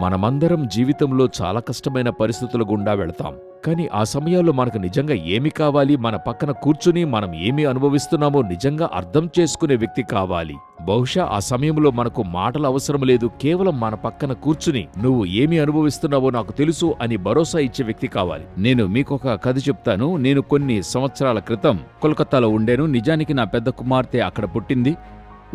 మనమందరం జీవితంలో చాలా కష్టమైన పరిస్థితుల గుండా వెళతాం. కానీ ఆ సమయాల్లో మనకు నిజంగా ఏమి కావాలి, మన పక్కన కూర్చుని మనం ఏమి అనుభవిస్తున్నామో నిజంగా అర్థం చేసుకునే వ్యక్తి కావాలి. బహుశా ఆ సమయంలో మనకు మాటలు అవసరం లేదు, కేవలం మన పక్కన కూర్చుని నువ్వు ఏమి అనుభవిస్తున్నావో నాకు తెలుసు అని భరోసా ఇచ్చే వ్యక్తి కావాలి. నేను మీకొక కథ చెప్తాను. నేను కొన్ని సంవత్సరాల క్రితం కోల్కతాలో ఉండేను. నిజానికి నా పెద్ద కుమార్తె అక్కడ పుట్టింది.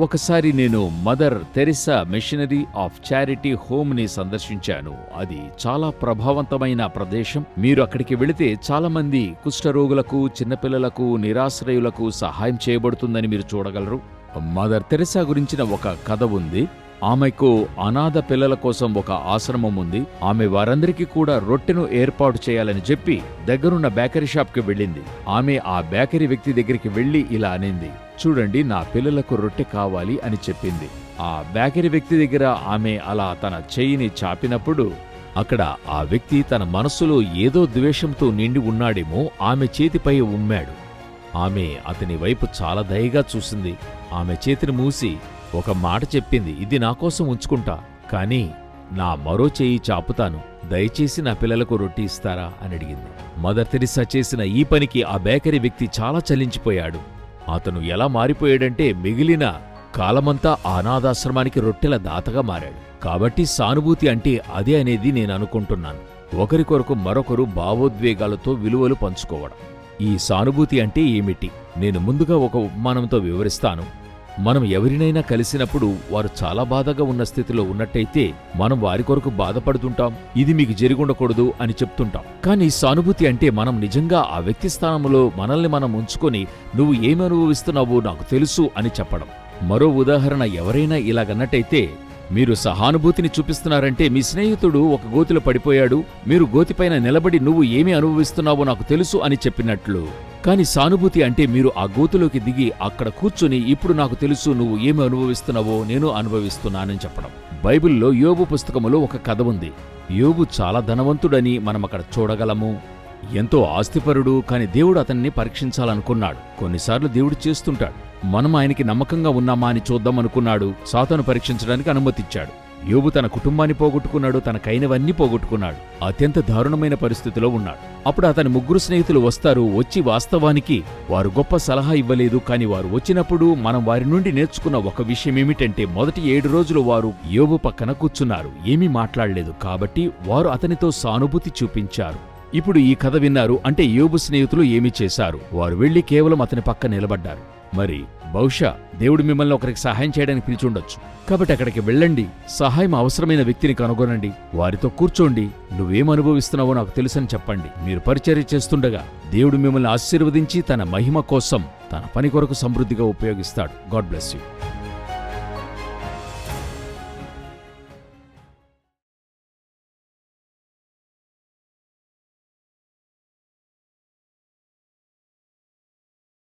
ఒకసారి నేను Mother Teresa missionary of charity హోమ్ని సందర్శించాను. అది చాలా ప్రభావవంతమైన ప్రదేశం. మీరు అక్కడికి వెళితే చాలా మంది కుష్ఠరోగులకు, చిన్నపిల్లలకు, నిరాశ్రయులకు సహాయం చేయబడుతుందని మీరు చూడగలరు. మదర్ తెరిసా గురించిన ఒక కథ ఉంది. ఆమెకు అనాథ పిల్లల కోసం ఒక ఆశ్రమం ఉంది. ఆమె వారందరికీ కూడా రొట్టెను ఏర్పాటు చేయాలని చెప్పి దగ్గరున్న బేకరీ షాప్కి వెళ్ళింది. ఆమె ఆ బేకరీ వ్యక్తి దగ్గరికి వెళ్లి ఇలా అనింది, చూడండి, నా పిల్లలకు రొట్టె కావాలి అని చెప్పింది. ఆ బేకరీ వ్యక్తి దగ్గర ఆమె అలా తన చెయ్యిని చాపినప్పుడు అక్కడ ఆ వ్యక్తి తన మనస్సులో ఏదో ద్వేషంతో నిండి ఉన్నాడేమో ఆమె చేతిపై ఉమ్మాడు. ఆమె అతని వైపు చాలా దయగా చూసింది. ఆమె చేతిని మూసి ఒక మాట చెప్పింది, ఇది నా కోసం ఉంచుకుంటా, కానీ నా మరో చెయ్యి చాపుతాను, దయచేసి నా పిల్లలకు రొట్టి ఇస్తారా అని అడిగింది. మదర్ తెరిసా చేసిన ఈ పనికి ఆ బేకరీ వ్యక్తి చాలా చలించిపోయాడు. అతను ఎలా మారిపోయాడంటే మిగిలిన కాలమంతా ఆ అనాథాశ్రమానికి రొట్టెల దాతగా మారాడు. కాబట్టి సానుభూతి అంటే అదే అనేది నేను అనుకుంటున్నాను. ఒకరికొరకు మరొకరు భావోద్వేగాలతో విలువలు పంచుకోవడం. ఈ సానుభూతి అంటే ఏమిటి? నేను ముందుగా ఒక ఉపమానంతో వివరిస్తాను. మనం ఎవరినైనా కలిసినప్పుడు వారు చాలా బాధగా ఉన్న స్థితిలో ఉన్నట్టయితే మనం వారి కొరకు బాధపడుతుంటాం. ఇది మీకు జరిగుండకూడదు అని చెప్తుంటాం. కానీ సానుభూతి అంటే మనం నిజంగా ఆ వ్యక్తి స్థానంలో మనల్ని మనం ఉంచుకొని నువ్వు ఏమి అనుభవిస్తున్నావో నాకు తెలుసు అని చెప్పడం. మరో ఉదాహరణ, ఎవరైనా ఇలాగన్నట్టయితే, మీరు సహానుభూతిని చూపిస్తున్నారంటే మీ స్నేహితుడు ఒక గోతిలో పడిపోయాడు, మీరు గోతిపైన నిలబడి నువ్వు ఏమి అనుభవిస్తున్నావో నాకు తెలుసు అని చెప్పినట్లు. కాని సానుభూతి అంటే మీరు ఆ గోతులోకి దిగి అక్కడ కూర్చుని ఇప్పుడు నాకు తెలుసు నువ్వు ఏమి అనుభవిస్తున్నావో నేను అనుభవిస్తున్నానని చెప్పడం. బైబిల్లో యోబు పుస్తకములో ఒక కథ ఉంది. యోబు చాలా ధనవంతుడని మనం అక్కడ చూడగలము. ఎంతో ఆస్తిపరుడు. కాని దేవుడు అతన్ని పరీక్షించాలనుకున్నాడు. కొన్నిసార్లు దేవుడు చేస్తుంటాడు. మనం ఆయనకి నమ్మకంగా ఉన్నామా అని చూద్దామనుకున్నాడు. సాతాను పరీక్షించడానికి అనుమతిచ్చాడు. యోబు తన కుటుంబాన్ని పోగొట్టుకున్నాడు, తనకైనవన్నీ పోగొట్టుకున్నాడు. అత్యంత దారుణమైన పరిస్థితిలో ఉన్నాడు. అప్పుడు అతని 3 స్నేహితులు వస్తారు. వచ్చి వాస్తవానికి వారు గొప్ప సలహా ఇవ్వలేదు, కాని వారు వచ్చినప్పుడు మనం వారి నుండి నేర్చుకున్న ఒక విషయమేమిటంటే, మొదటి 7 రోజులు వారు యోబు పక్కన కూర్చున్నారు, ఏమీ మాట్లాడలేదు. కాబట్టి వారు అతనితో సానుభూతి చూపించారు. ఇప్పుడు ఈ కథ విన్నారు అంటే యోబు స్నేహితులు ఏమి చేశారు? వారు వెళ్లి కేవలం అతని పక్క నిలబడ్డారు. మరి బహుశా దేవుడు మిమ్మల్ని ఒకరికి సహాయం చేయడానికి పిలిచుండొచ్చు. కాబట్టి అక్కడికి వెళ్ళండి, సహాయం అవసరమైన వ్యక్తిని కనుగొనండి, వారితో కూర్చోండి, నువ్వేం అనుభవిస్తున్నావో నాకు తెలుసని చెప్పండి. మీరు పరిచర్య చేస్తుండగా దేవుడు మిమ్మల్ని ఆశీర్వదించి తన మహిమ కోసం తన పని కొరకు సమృద్ధిగా ఉపయోగిస్తాడు. God bless you.